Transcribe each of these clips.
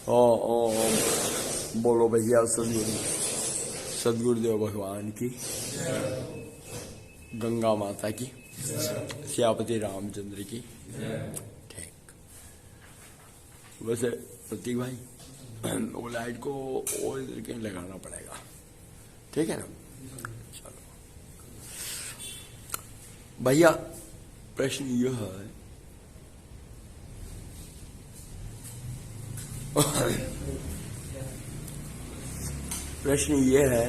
ओ बोलो भैया सदगुरुदेव भगवान की, गंगा माता की, सियापति रामचंद्र की। ठीक। वैसे प्रतीक भाई वो लाइट को और इधर कहीं लगाना पड़ेगा, ठीक है ना? चलो भैया, प्रश्न यह है प्रश्न ये है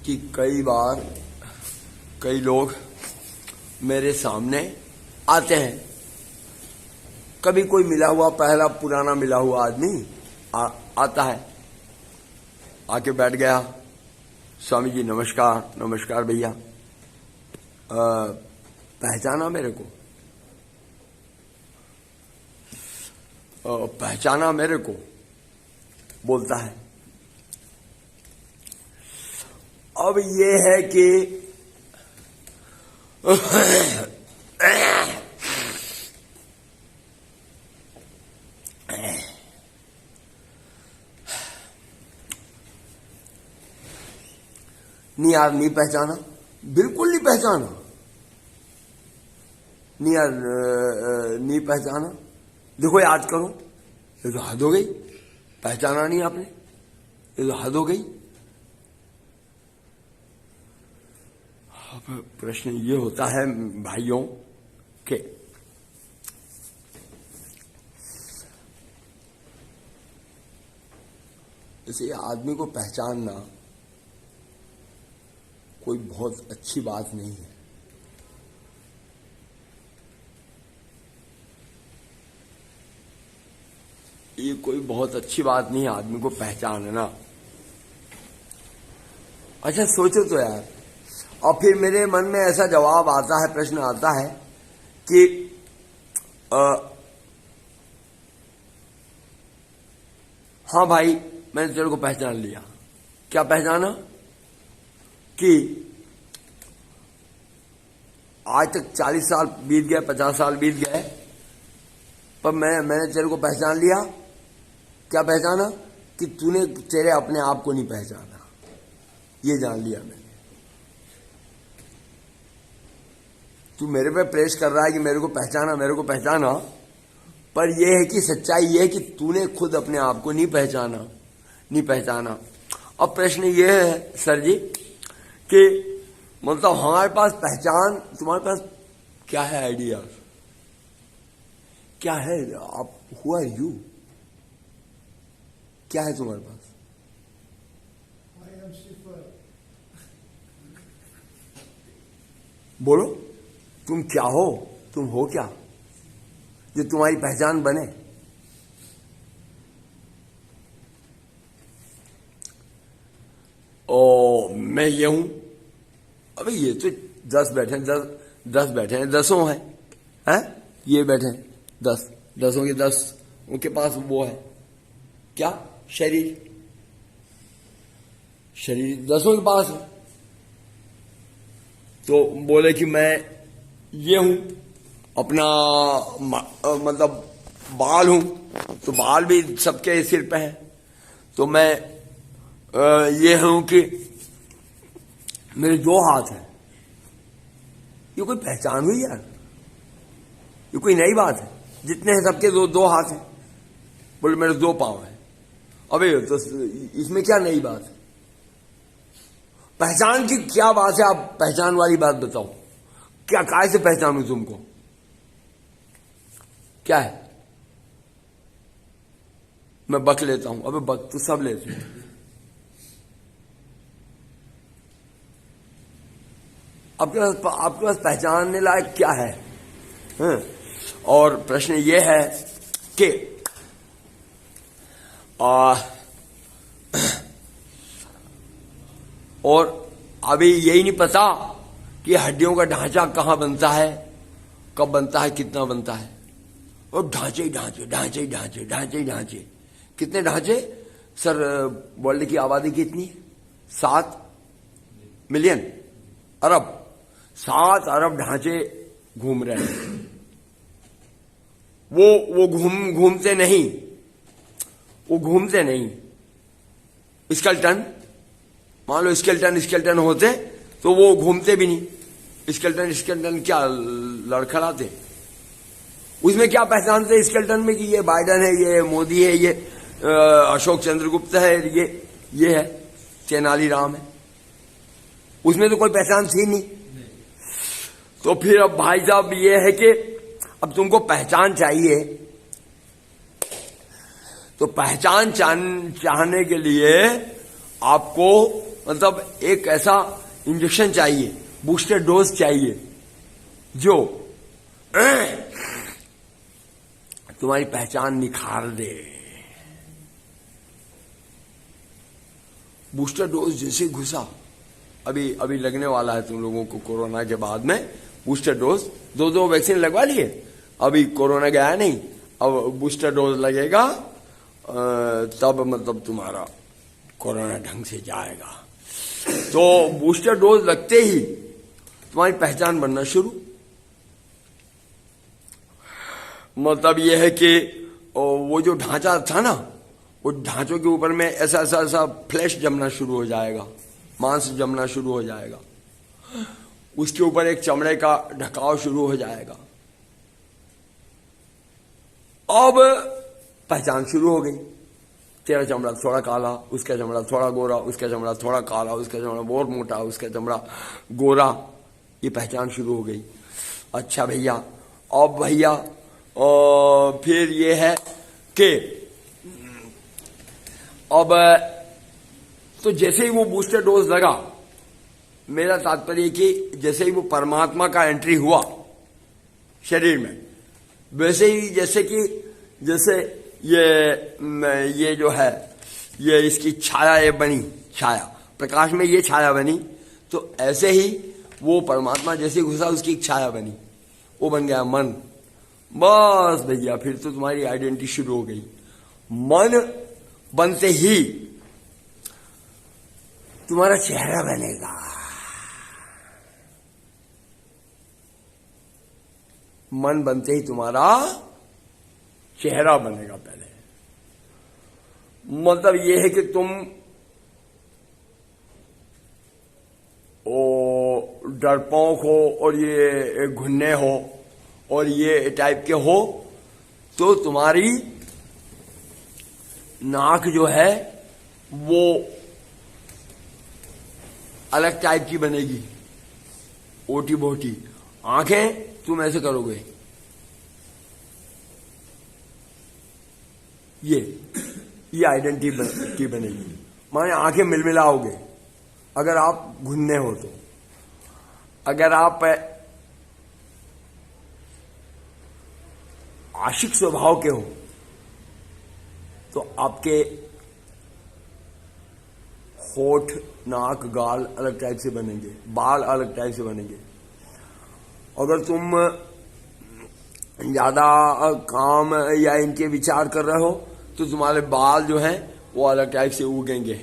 कि कई बार कई लोग मेरे सामने आते हैं, कभी कोई मिला हुआ पहला पुराना मिला हुआ आदमी आता है, आके बैठ गया, स्वामी जी नमस्कार। नमस्कार भैया, पहचाना मेरे को? पहचाना मेरे को बोलता है। अब ये है कि नहीं यार, नहीं पहचाना, बिल्कुल नहीं पहचाना, नहीं यार नहीं पहचाना। देखो याद करो, ये तो हद हो गई, पहचाना नहीं आपने, ये तो हद हो गई। अब प्रश्न ये होता है भाइयों के इसे आदमी को पहचानना कोई बहुत अच्छी बात नहीं है। ये कोई बहुत अच्छी बात नहीं है आदमी को पहचानना। अच्छा सोचो तो यार, और फिर मेरे मन में ऐसा जवाब आता है, प्रश्न आता है कि हाँ भाई मैंने तेरे को पहचान लिया। क्या पहचाना? कि आज तक 40 साल बीत गए, 50 साल बीत गए, पर मैंने तेरे को पहचान लिया। क्या पहचाना? कि तूने तेरे अपने आप को नहीं पहचाना, ये जान लिया मैंने। तू मेरे पे प्रेस कर रहा है कि मेरे को पहचाना, मेरे को पहचाना, पर यह है कि सच्चाई यह है कि तूने खुद अपने आप को नहीं पहचाना। अब प्रश्न यह है सर जी कि मतलब हमारे पास पहचान, तुम्हारे पास क्या है आइडिया, क्या है? आप हु आर यू, क्या है तुम्हारे पास? बोलो तुम क्या हो, तुम हो क्या जो तुम्हारी पहचान बने? ओ मैं ये हूं। अबे ये तो 10 बैठे हैं, 10 बैठे हैं, 10 हैं, ये बैठे हैं 10, 10 के 10 उनके पास वो है क्या? शरीर 10 के पास है। तो बोले कि मैं ये हूं, अपना मतलब बाल हूं, तो बाल भी सबके सिर पे है। तो मैं ये हूं कि मेरे 2 हाथ हैं। ये कोई पहचान हुई यार? ये कोई नई बात है? जितने हैं सबके 2 हाथ हैं। बोले मेरे 2 पांव हैं। अबे तो इसमें क्या नई बात है? पहचान की क्या बात है? आप पहचान वाली बात बताओ, क्या काय से पहचानूं तुमको? क्या है? मैं बक लेता हूं। अबे बक तो सब लेते हैं। आपके पास पहचानने लायक क्या है? और प्रश्न ये है कि और अभी यही नहीं पता कि हड्डियों का ढांचा कहां बनता है, कब बनता है, कितना बनता है। और ढांचे कितने ढांचे सर? वर्ल्ड की आबादी कितनी है? 7 मिलियन, अरब। 7 अरब ढांचे घूम रहे हैं। वो घूमते नहीं, वो घूमते नहीं। स्केलेटन, मान लो स्केलेटन होते तो वो घूमते भी नहीं। स्केलेटन क्या लड़खड़ाते? उसमें क्या पहचानते स्केलेटन में कि ये बाइडन है, ये मोदी है, ये अशोक चंद्रगुप्त है, ये है तेनालीराम है। उसमें तो कोई पहचान थी नहीं। तो फिर अब भाई साहब ये है कि अब तुमको पहचान चाहिए, तो पहचान चाहने के लिए आपको मतलब एक ऐसा इंजेक्शन चाहिए, बूस्टर डोज चाहिए जो तुम्हारी पहचान निखार दे। बूस्टर डोज जैसे घुसा, अभी लगने वाला है तुम लोगों को कोरोना के बाद में बूस्टर डोज। दो वैक्सीन लगवा लिए, अभी कोरोना गया नहीं, अब बूस्टर डोज लगेगा, तब मतलब तुम्हारा कोरोना ढंग से जाएगा। तो बूस्टर डोज लगते ही तुम्हारी पहचान बनना शुरू। मतलब यह है कि वो जो ढांचा था ना, वो ढांचों के ऊपर में ऐसा फ्लैश जमना शुरू हो जाएगा, मांस जमना शुरू हो जाएगा, उसके ऊपर एक चमड़े का ढकाव शुरू हो जाएगा। अब पहचान शुरू हो गई। तेरा चमड़ा थोड़ा काला, उसका चमड़ा थोड़ा गोरा, उसका चमड़ा थोड़ा काला, उसका चमड़ा बहुत मोटा, उसका चमड़ा गोरा, ये पहचान शुरू हो गई। अच्छा भैया, अब भैया फिर ये है कि अब तो जैसे ही वो बूस्टर डोज लगा, मेरा तात्पर्य कि जैसे ही वो परमात्मा का एंट्री हुआ शरीर में, वैसे ही जैसे ये जो है, ये इसकी छाया ये बनी, छाया प्रकाश में ये छाया बनी, तो ऐसे ही वो परमात्मा जैसे घुसा उसकी एक छाया बनी, वो बन गया मन। बस भैया, फिर तो तुम्हारी आइडेंटिटी शुरू हो गई। मन बनते ही तुम्हारा चेहरा बनेगा। मन बनते ही तुम्हारा चेहरा बनेगा पहले। मतलब यह है कि तुम डरपोक हो और ये घुन्ने हो और ये टाइप के हो, तो तुम्हारी नाक जो है वो अलग टाइप की बनेगी, ओटी बोटी। आंखें तुम ऐसे करोगे, ये आइडेंटिटी बनेगी, माने आंखें मिलमिलाओगे अगर आप घुन्ने हो तो। अगर आप आशिक स्वभाव के हो तो आपके होठ, नाक, गाल अलग टाइप से बनेंगे, बाल अलग टाइप से बनेंगे। अगर तुम ज्यादा काम या इनके विचार कर रहे हो तो तुम्हारे बाल जो हैं वो अलग टाइप से उगेंगे।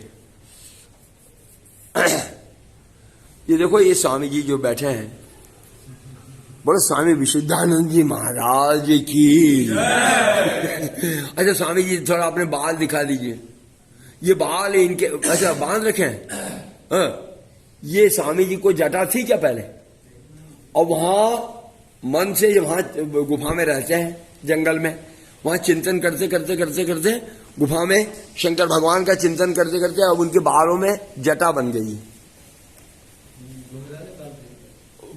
ये देखो, ये स्वामी जी जो बैठे हैं, बोलो स्वामी विशुद्धानंद जी महाराज की। अच्छा स्वामी जी, थोड़ा अपने बाल दिखा दीजिए। ये बाल इनके अच्छा बांध रखे हैं। ये स्वामी जी को जटा थी क्या पहले? और वहां मन से, वहां गुफा में रहते हैं जंगल में, वहां चिंतन करते करते गुफा में शंकर भगवान का चिंतन करते करते अब उनके बालों में जटा बन गई,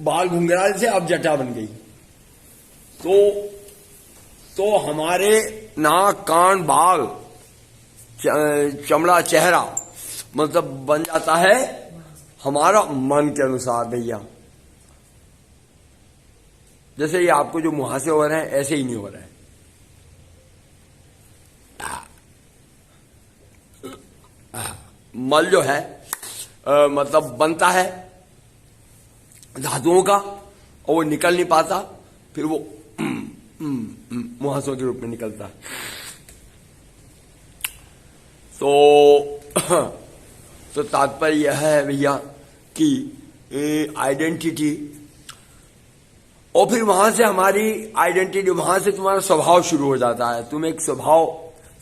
बाल घुंघराल से अब जटा बन गई। तो हमारे नाक, कान, बाल, चमड़ा, चेहरा मतलब बन जाता है हमारा मन के अनुसार भैया। जैसे ये आपको जो मुहासे हो रहे हैं ऐसे ही नहीं हो रहे हैं। मल जो है मतलब बनता है धातुओं का और वो निकल नहीं पाता, फिर वो मुहासों के रूप में निकलता है। तो तात्पर्य यह है भैया कि आइडेंटिटी, और फिर वहां से हमारी आइडेंटिटी, वहां से तुम्हारा स्वभाव शुरू हो जाता है। तुम एक स्वभाव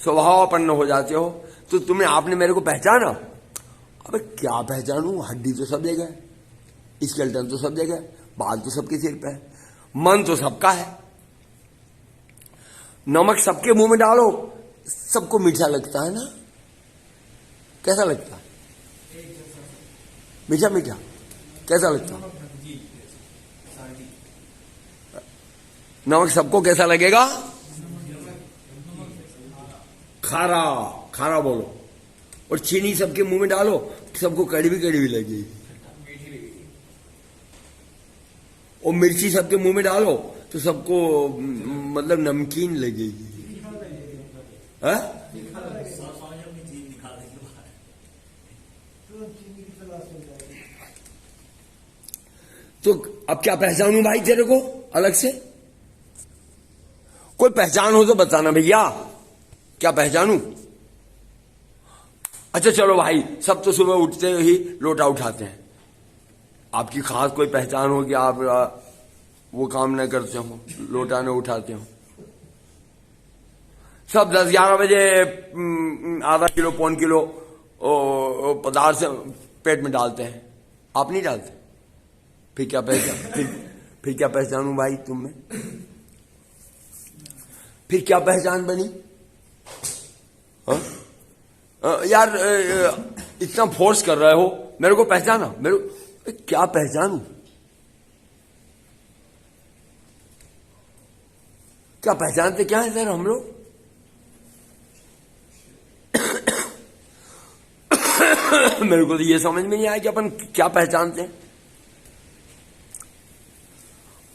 स्वभावापन्न हो जाते हो, तो तुमने आपने मेरे को पहचाना। अबे क्या पहचानू, हड्डी तो सब जगह है, स्केलेटन तो सब जगह है, बाल तो सबके सिर पे है, मन तो सबका है। नमक सबके मुंह में डालो, सबको मीठा लगता है ना? कैसा लगता है? मीठा मीठा कैसा लगता है? नमक सबको कैसा लगेगा? खारा, खारा बोलो। और चीनी सबके मुंह में डालो, सबको कड़वी कड़वी लगेगी। और मिर्ची सबके मुंह में डालो तो सबको मतलब नमकीन लगेगी। है? तो अब क्या पहचानूं भाई तेरे को अलग से? कोई पहचान हो तो बताना भैया, क्या पहचानूं? अच्छा चलो भाई, सब तो सुबह उठते ही लोटा उठाते हैं। आपकी खास कोई पहचान हो कि आप वो काम न करते हो, लोटा न उठाते हो? सब 10-11 बजे आधा किलो पौन किलो पदार्थ से पेट में डालते हैं, आप नहीं डालते। फिर क्या पहचान, फिर क्या पहचानूं भाई तुम में? फिर क्या पहचान बनी? यार इतना फोर्स कर रहे हो, मेरे को पहचाना, मेरे को क्या पहचानूं? क्या पहचानते क्या है सर हम लोग? मेरे को तो ये समझ में नहीं आया कि अपन क्या पहचानते हैं।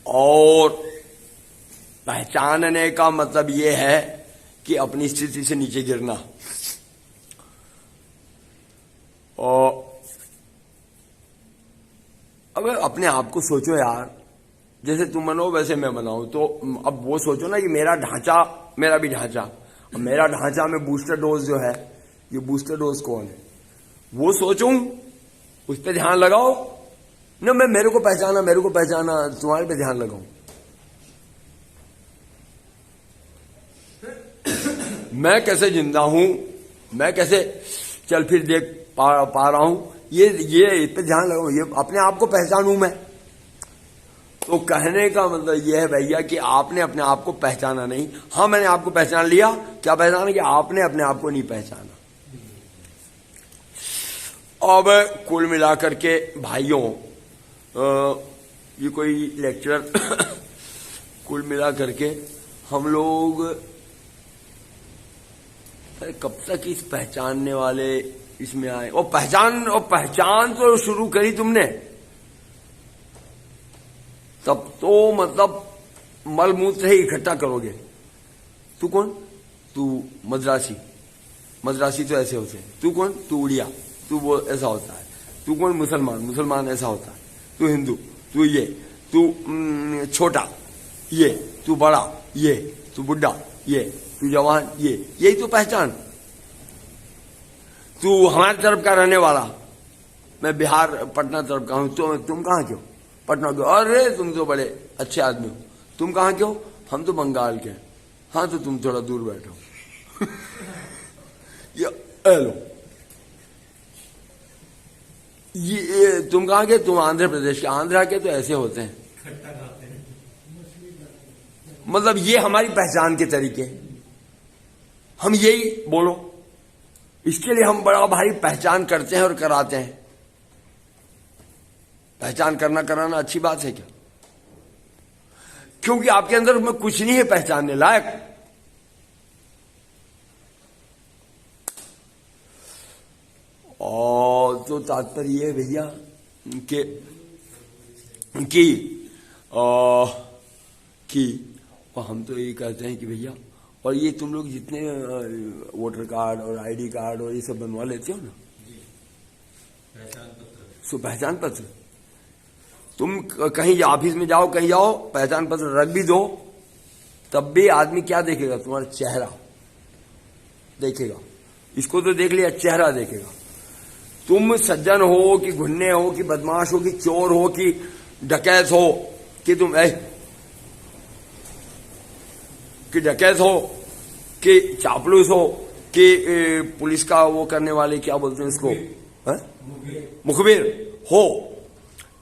और पहचानने का मतलब ये है कि अपनी स्थिति से नीचे गिरना। और अब अपने आप को सोचो यार, जैसे तुम मनो वैसे मैं मनाऊं। तो अब वो सोचो ना कि मेरा ढांचा, मेरा भी ढांचा, और मेरा ढांचा में बूस्टर डोज जो है, ये बूस्टर डोज कौन है वो सोचूं, उस पर ध्यान लगाओ न। मैं मेरे को पहचाना, मेरे को पहचाना, तुम्हारे पे ध्यान लगाऊं। मैं कैसे जिंदा हूं, मैं कैसे चल फिर देख पा रहा हूं, ये इस पे ध्यान लगाऊं, ये अपने आप को पहचानूं मैं। तो कहने का मतलब ये है भैया कि आपने अपने आप को पहचाना नहीं। हाँ मैंने आपको पहचान लिया, क्या पहचाना? कि आपने अपने आप को नहीं पहचाना। अब कुल मिलाकर के भाइयों, ये कोई लेक्चर कुल मिलाकर के हम लोग कब तक इस पहचानने वाले इसमें आए? और पहचान तो शुरू करी तुमने, तब तो मतलब मलमूत्र ही इकट्ठा करोगे। तू कौन? तू मद्रासी, मद्रासी तो ऐसे होते हैं। तू कौन? तू उड़िया, तू वो ऐसा होता है। तू कौन? मुसलमान, मुसलमान ऐसा होता है। तू हिंदू, तू ये, तू छोटा ये, तू बड़ा ये, तू बुढ़ा ये, तू जवान ये, यही तो पहचान। तू हमारी तरफ का रहने वाला, मैं बिहार पटना तरफ का हूं, तो तुम कहां के हो? पटना के। अरे तुम तो बड़े अच्छे आदमी हो। तुम कहां के हो? हम तो बंगाल के। हाँ तो तुम थोड़ा दूर बैठो। ये लो, ये तुम कहां के? तुम आंध्र प्रदेश के। आंध्रा के तो ऐसे होते हैं। मतलब ये हमारी पहचान के तरीके, हम यही बोलो। इसके लिए हम बड़ा भारी पहचान करते हैं और कराते हैं। पहचान करना कराना अच्छी बात है क्या? क्योंकि आपके अंदर में कुछ नहीं है पहचानने लायक। और तो तात्पर्य ये है भैया कि हम तो ये कहते हैं कि भैया, और ये तुम लोग जितने वोटर कार्ड और आईडी कार्ड और ये सब बनवा लेते हो ना, पहचान पत्र, तुम कहीं ऑफिस में जाओ, कहीं जाओ, पहचान पत्र रख भी दो, तब भी आदमी क्या देखेगा? तुम्हारा चेहरा देखेगा। इसको तो देख लिया, चेहरा देखेगा। तुम सज्जन हो कि घुन्ने हो कि बदमाश हो कि चोर हो कि डकैत हो कि तुम कि डकैत हो कि चापलूस हो कि पुलिस का वो करने वाले, क्या बोलते हैं इसको, मुखबिर हो,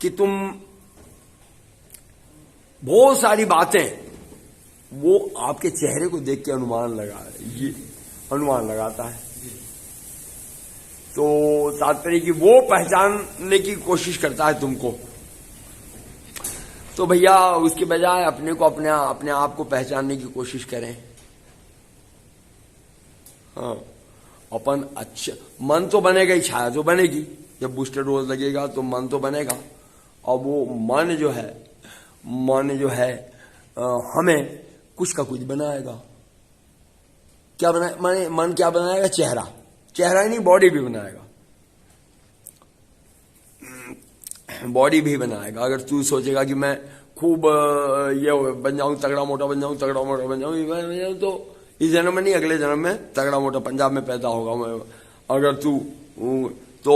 कि तुम बहुत सारी बातें वो आपके चेहरे को देख के अनुमान लगाता है। तो तात्पर्य कि वो पहचानने की कोशिश करता है तुमको। तो भैया उसके बजाय अपने को अपने आप को पहचानने की कोशिश करें। हाँ, अपन अच्छा मन तो बनेगा ही, छाया तो बनेगी। जब बूस्टर डोज लगेगा तो मन तो बनेगा, और वो मन जो है हमें कुछ का कुछ बनाएगा। क्या बनाए, मन क्या बनाएगा, चेहरा ही नहीं, बॉडी भी बनाएगा। बॉडी भी बनाएगा। अगर तू सोचेगा कि मैं खूब ये बन जाऊं, तगड़ा मोटा बन जाऊं, तो इस जन्म में नहीं, अगले जन्म में तगड़ा मोटा पंजाब में पैदा होगा मैं। अगर तू तो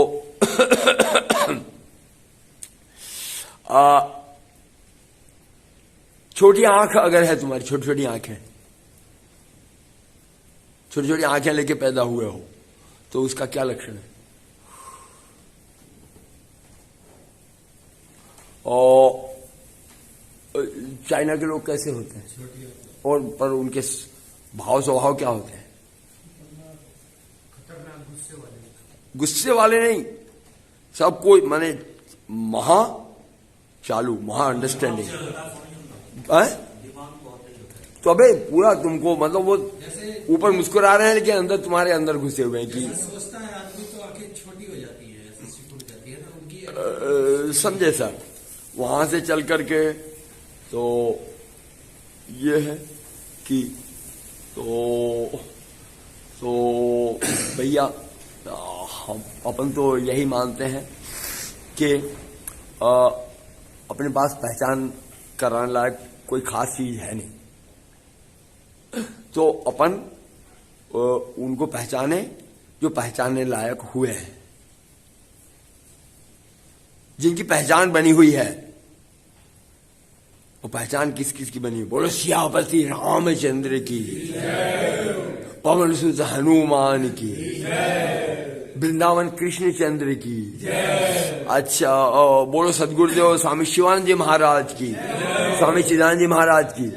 छोटी आंख अगर है तुम्हारी, छोटी छोटी आंखें लेके पैदा हुए हो, तो उसका क्या लक्षण है? और चाइना के लोग कैसे होते हैं, और पर उनके भाव स्वभाव क्या होते हैं? गुस्से वाले नहीं, सब कोई माने महा अंडरस्टैंडिंग है। तो अबे पूरा तुमको मतलब वो ऊपर मुस्कुरा रहे हैं, लेकिन अंदर तुम्हारे अंदर घुसे हुए हैं कि सोचता है आदमी तो आंखें छोटी हो जाती है, ऐसे सिकुड़ जाती है ना उनकी। समझे सर? वहां से चल करके तो ये है कि तो भैया हम अपन तो यही मानते हैं कि अपने पास पहचान कराने लायक कोई खास चीज है नहीं, तो अपन उनको पहचाने जो पहचानने लायक हुए हैं, जिनकी पहचान बनी हुई है। वो पहचान किस किस की बनी? बोलो सियापति रामचंद्र की, पवन सुत हनुमान की, वृंदावन कृष्ण चंद्र की, अच्छा बोलो सदगुरुदेव स्वामी शिवानंद जी महाराज की, स्वामी चिदानंद जी महाराज की।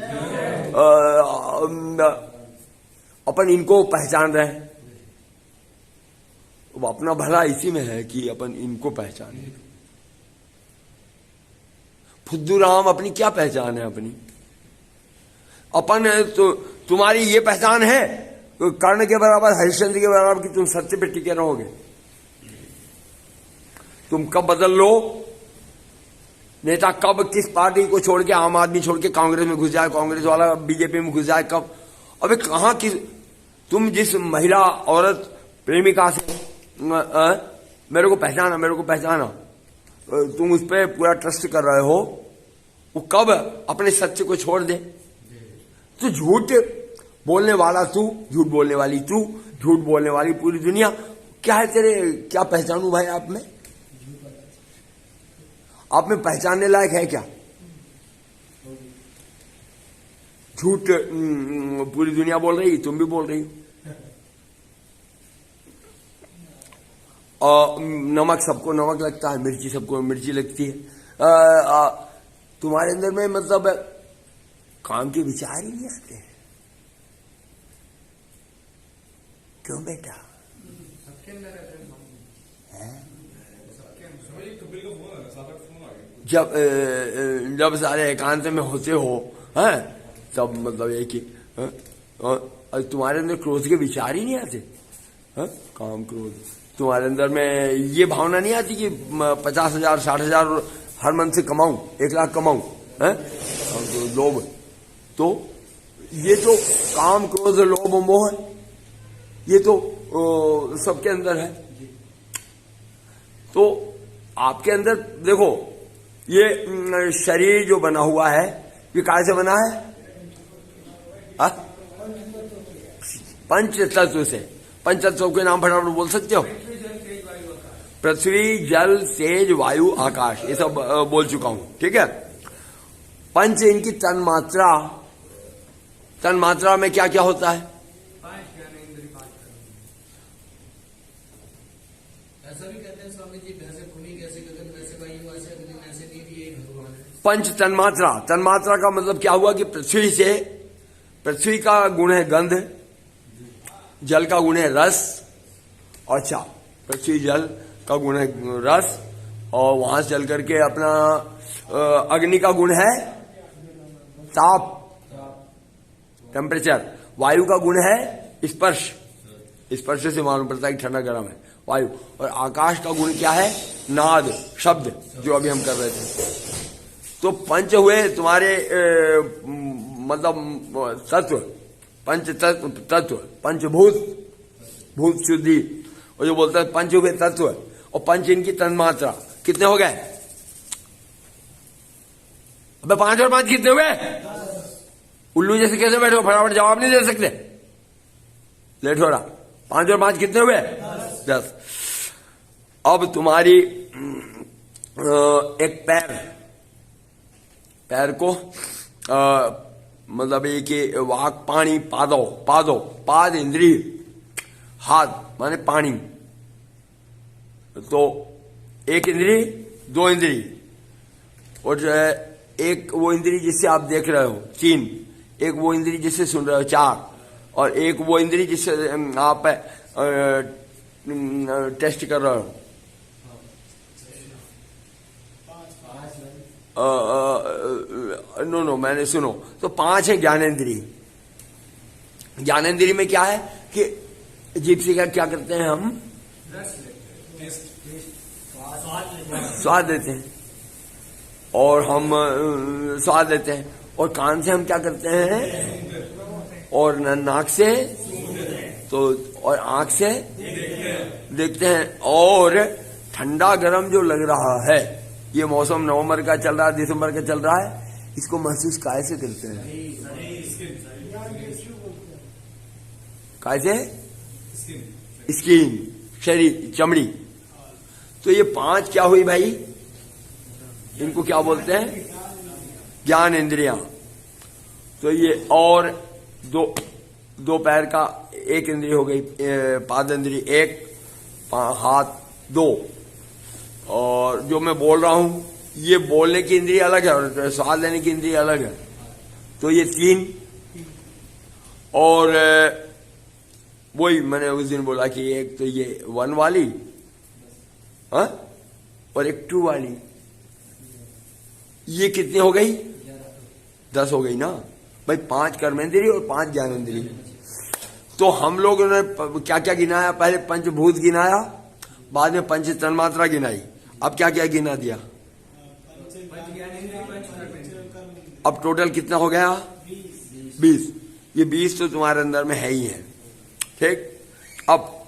अपन इनको पहचान रहे हैं। वो अपना भला इसी में है कि अपन इनको पहचाने। फुद्दू राम अपनी क्या पहचान है? अपनी अपन तो तुम्हारी ये पहचान है कर्ण के बराबर, हरिश्चंद्र के बराबर, कि तुम सत्य पे टिके रहोगे। तुम कब बदल लो, नेता कब किस पार्टी को छोड़ के, आम आदमी छोड़ के कांग्रेस में घुस जाए, कांग्रेस वाला बीजेपी में घुस जाए, कब? अबे कहां की तुम जिस महिला औरत प्रेमिका से मेरे को पहचाना तुम उस पर पूरा ट्रस्ट कर रहे हो, वो कब अपने सत्य को छोड़ दे? तो झूठ बोलने वाला तू, झूठ बोलने वाली तू, झूठ बोलने वाली पूरी दुनिया, क्या है तेरे, क्या पहचानू भाई आप में? आप में पहचानने लायक है क्या? झूठ पूरी दुनिया बोल रही, तुम भी बोल रही हो। नमक सबको नमक लगता है, मिर्ची सबको मिर्ची लगती है। तुम्हारे अंदर में मतलब काम के विचार ही नहीं आते। क्यों बेटा? जब सारे एकांत में होते हो हैं, तब मतलब ये कि तुम्हारे अंदर क्रोध के विचार ही नहीं आते। काम क्रोध तुम्हारे अंदर में ये भावना नहीं आती कि 50,000 60,000 हर मंथ से कमाऊं, 1 लाख कमाऊं, लोभ। तो ये तो काम क्रोध लोभ मोह है, ये तो सबके अंदर है। तो आपके अंदर देखो, ये शरीर जो बना हुआ है, ये काय से बना है? पंच तत्व से। पंच तत्व के नाम फटाफट बोल सकते हो? पृथ्वी, जल, तेज, वायु, आकाश, ये सब बोल चुका हूं, ठीक है। पंच इनकी तन्मात्रा में क्या क्या होता है? ऐसा भी कहते हैं स्वामी जी, वैसे भूमि कैसे गगन वैसे वायु वैसे अग्नि वैसे नीर, ये भगवान है। पंच तन्मात्रा, तन्मात्रा का मतलब क्या हुआ कि पृथ्वी का गुण है गंध, जल का गुण है रस, अच्छा पृथ्वी जल का गुण है रस, और वहां से चल करके अपना अग्नि का गुण है ताप, टेम्परेचर, वायु का गुण है स्पर्श, स्पर्श से मालूम पड़ता है कि ठंडा गर्म है वायु, और आकाश का गुण क्या है, नाद, शब्द, जो अभी हम कर रहे थे। तो पंच हुए तुम्हारे मतलब तत्व, पंच तत्व, पंचभूत, भूत शुद्धि, और जो बोलते हैं पंच हुए तत्व, और पंच इनकी तन्मात्रा, कितने हो गए? अबे 5 और 5 कितने हुए? उल्लू जैसे कैसे बैठो, फटाफट जवाब नहीं दे सकते, लेट हो रहा। 5 और 5 कितने हुए? 10। अब तुम्हारी एक पैर को मतलब एक वाक, पानी, पाद इंद्रिय, हाथ माने पानी, तो एक इंद्री, 2 इंद्री, और जो है एक वो इंद्री जिससे आप देख रहे हो 3, एक वो इंद्री जिससे सुन रहे हो 4, और एक वो इंद्री जिससे आप टेस्ट कर रहे हो नो मैंने सुनो, तो 5 है ज्ञानेंद्री। ज्ञानेंद्री में क्या है कि जीभ से क्या करते हैं हम? स्वाद लेते हैं, और हम स्वाद लेते हैं, और कान से हम क्या करते हैं? और नाक से, तो और आंख से देखते हैं, और ठंडा गरम जो लग रहा है, ये मौसम नवंबर का चल रहा है, दिसंबर का चल रहा है, इसको महसूस कैसे करते हैं? कैसे? स्किन, शरीर, चमड़ी। तो ये 5 क्या हुई भाई? इनको क्या बोलते हैं? ज्ञान इंद्रियां। तो ये और दो पैर का एक इंद्रिय हो गई, पाद इंद्रिय 1, हाथ 2, और जो मैं बोल रहा हूं ये बोलने की इंद्रिय अलग है और स्वाद लेने की इंद्रिय अलग है, तो ये 3। और वही मैंने उस दिन बोला कि एक तो ये 1 वाली, हाँ, और एक 2 वाली, ये कितनी हो गई? 10 हो गई ना भाई। 5 कर्मेंद्रिय और 5 ज्ञानेंद्रिय। तो हम लोगों ने क्या क्या गिनाया? पहले पंचभूत गिनाया, बाद में पंच तन्मात्रा गिनाई, अब क्या क्या गिना दिया? अब टोटल कितना हो गया? 20। ये 20 तो तुम्हारे अंदर में है ही है, ठीक। अब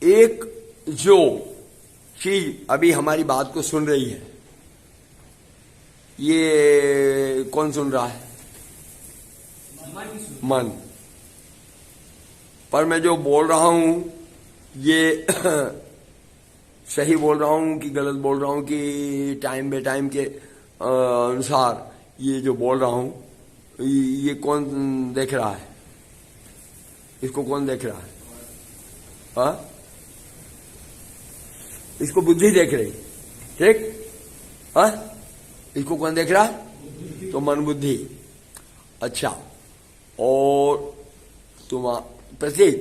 एक जो चीज अभी हमारी बात को सुन रही है, ये कौन सुन रहा है? मन। पर मैं जो बोल रहा हूं ये सही बोल रहा हूं कि गलत बोल रहा हूं, कि टाइम बे टाइम के अनुसार ये जो बोल रहा हूं ये कौन देख रहा है? इसको कौन देख रहा है? हाँ, इसको बुद्धि देख रही, ठीक। हाँ, इसको कौन देख रहा है? तो मन बुद्धि। अच्छा, और प्रतीक,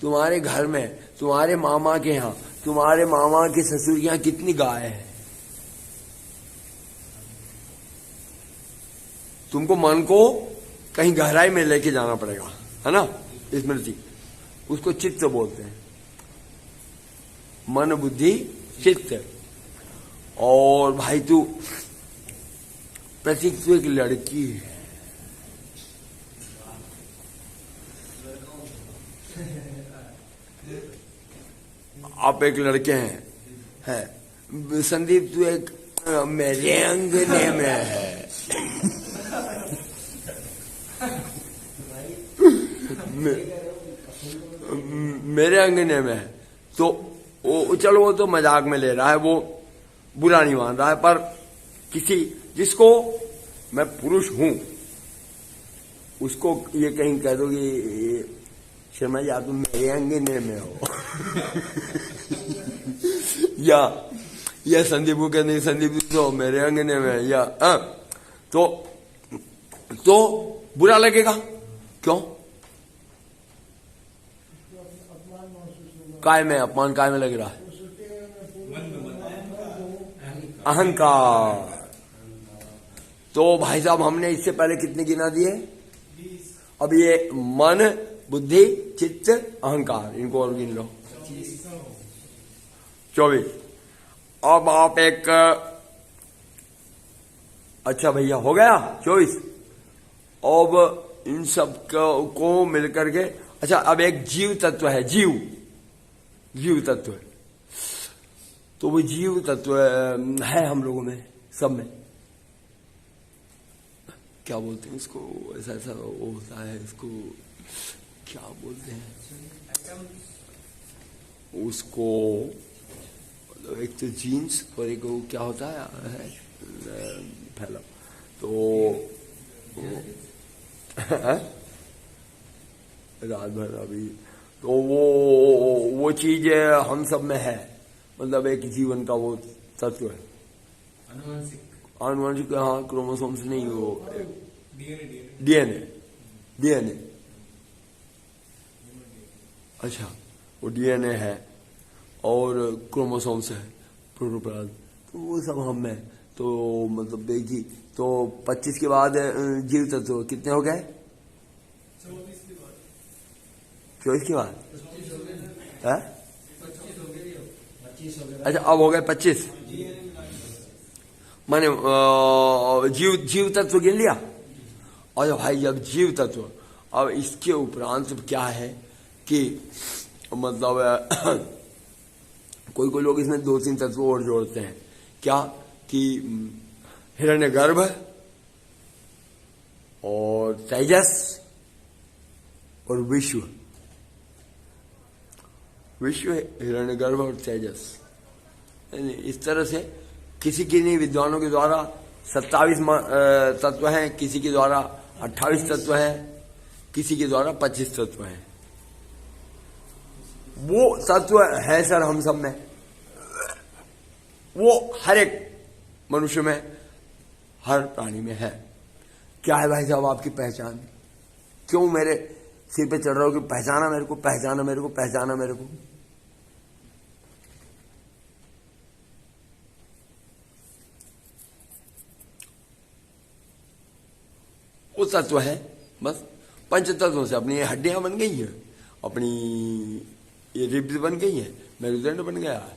तुम्हारे घर में, तुम्हारे मामा के यहाँ, तुम्हारे मामा के ससुर के यहाँ कितनी गाय है? तुमको मन को कहीं गहराई में लेके जाना पड़ेगा, है ना। स्मृति, उसको चित्त बोलते हैं, मन बुद्धि चित्त। और भाई तू प्रतीक, तू एक लड़की है, आप एक लड़के हैं। संदीप, तू एक मेरे अंगने में है, मेरे अंगने में है। तो चलो वो तो मजाक में ले रहा है, वो बुरा नहीं मान रहा है, पर किसी जिसको मैं पुरुष हूं, उसको ये कहीं कह दो कि शर्मा जी आप तुम मेरे अंगने में हो या संदीप को कहते संदीप तो मेरे अंगने में, या तो बुरा लगेगा। क्यों? काय में अपमान, काय में लग रहा है? अहंकार। तो भाई साहब हमने इससे पहले कितने गिना दिए? अब ये मन, बुद्धि, चित्त, अहंकार, इनको और गिन लो। 24। अब आप एक, अच्छा भैया हो गया 24। अब इन सब को मिलकर के, अच्छा अब एक जीव तत्व है, जीव तत्व है। तो वो जीव तत्व है हम लोगों में, सब में। क्या बोलते हैं इसको? ऐसा ऐसा वो होता है, इसको क्या बोलते हैं उसको? एक तो जीन्स और एक वो क्या होता है फैला, तो रात भर अभी तो वो चीज हम सब में है, मतलब एक जीवन का वो तत्व है। आनुवंशिक, हाँ, क्रोमोसोम्स नहीं, वो डीएनए। अच्छा, वो डीएनए है और क्रोमोसोम्स है, प्रोटोप्लाज्म, तो वो सब हम में। तो मतलब देखिए, तो 25 के बाद जीव तत्व कितने हो गए? 24 के बाद है? अच्छा, अब हो गए 25। माने जीव तत्व गिन लिया। और भाई जब जीव तत्व, अब इसके उपरांत क्या है कि मतलब कोई लोग इसमें 2-3 तत्व और जोड़ते हैं। क्या कि हिरण्यगर्भ और तेजस और विश्व, हिरण्यगर्भ और तेजस। इस तरह से किसी किन्हीं विद्वानों के द्वारा 27 तत्व हैं, किसी के द्वारा 28 तत्व हैं, किसी के द्वारा 25 तत्व हैं। वो तत्व है सर हम सब में, वो हर एक मनुष्य में, हर प्राणी में है। क्या है भाई साहब आपकी पहचान? क्यों मेरे सिर पे चढ़ रहा हो कि पहचाना मेरे को, पहचाना मेरे को, पहचाना मेरे को? वो तत्व है बस। पंच तत्वों से अपनी हड्डियां बन गई हैं, अपनी ये रिब्स बन गई है, मेरुदंड बन गया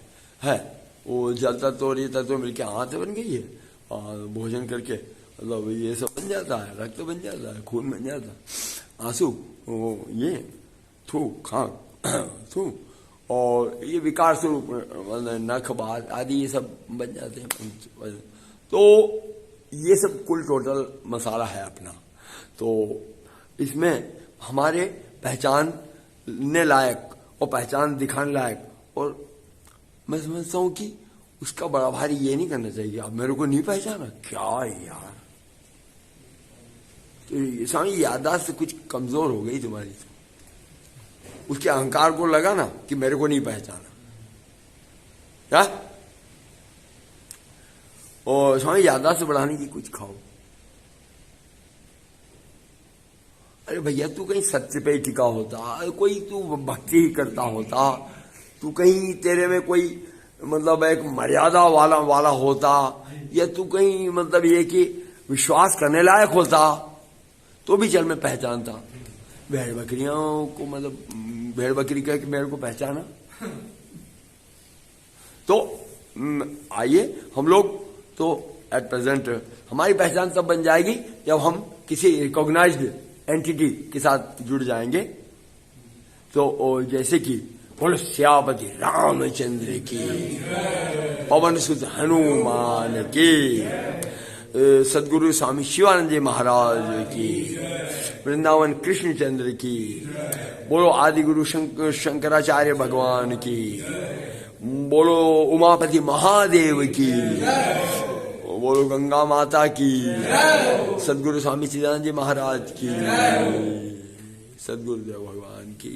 है, वो जल तत्व और ये तत्व मिलकर हाथ बन गई है, और भोजन करके मतलब ये सब बन जाता है, रक्त बन जाता है, खून बन जाता है, आंसू, ये थू खाक थू, और ये विकार स्वरूप नख बाल आदि ये सब बन जाते हैं। तो ये सब कुल टोटल मसाला है अपना। तो इसमें हमारे पहचानने लायक और पहचान दिखाने लायक, और मैं समझता हूं कि उसका बड़ा भारी ये नहीं करना चाहिए, आप मेरे को नहीं पहचाना क्या यार, तो स्वामी याददाश्त से कुछ कमजोर हो गई तुम्हारी। उसके अहंकार को लगा ना कि मेरे को नहीं पहचाना, क्या? और स्वामी याददाश्त से बढ़ाने की कुछ खाओ। अरे भैया तू कहीं सत्य पे ही टिका होता, कोई तू भक्ति ही करता होता, तू कहीं तेरे में कोई मतलब एक मर्यादा वाला होता, या तू कहीं मतलब ये कि विश्वास करने लायक होता, तो भी चल मैं पहचानता। भेड़ बकरियों को मतलब भेड़ बकरी कह के मेरे को पहचाना। तो आइए हम लोग तो एट प्रेजेंट हमारी पहचान तब बन जाएगी जब हम किसी रिकॉग्नाइज्ड एंटिटी के साथ जुड़ जाएंगे। तो जैसे कि बोलो श्यापति रामचंद्र की, पवन सुत हनुमान की, सदगुरु स्वामी शिवानंद जी महाराज की, वृंदावन कृष्णचंद्र की, बोलो आदि गुरु शंकराचार्य भगवान की, बोलो उमापति महादेव की, बोलो गंगा माता की, सदगुरु स्वामी चिदानंद जी महाराज की, सदगुरुदेव भगवान की।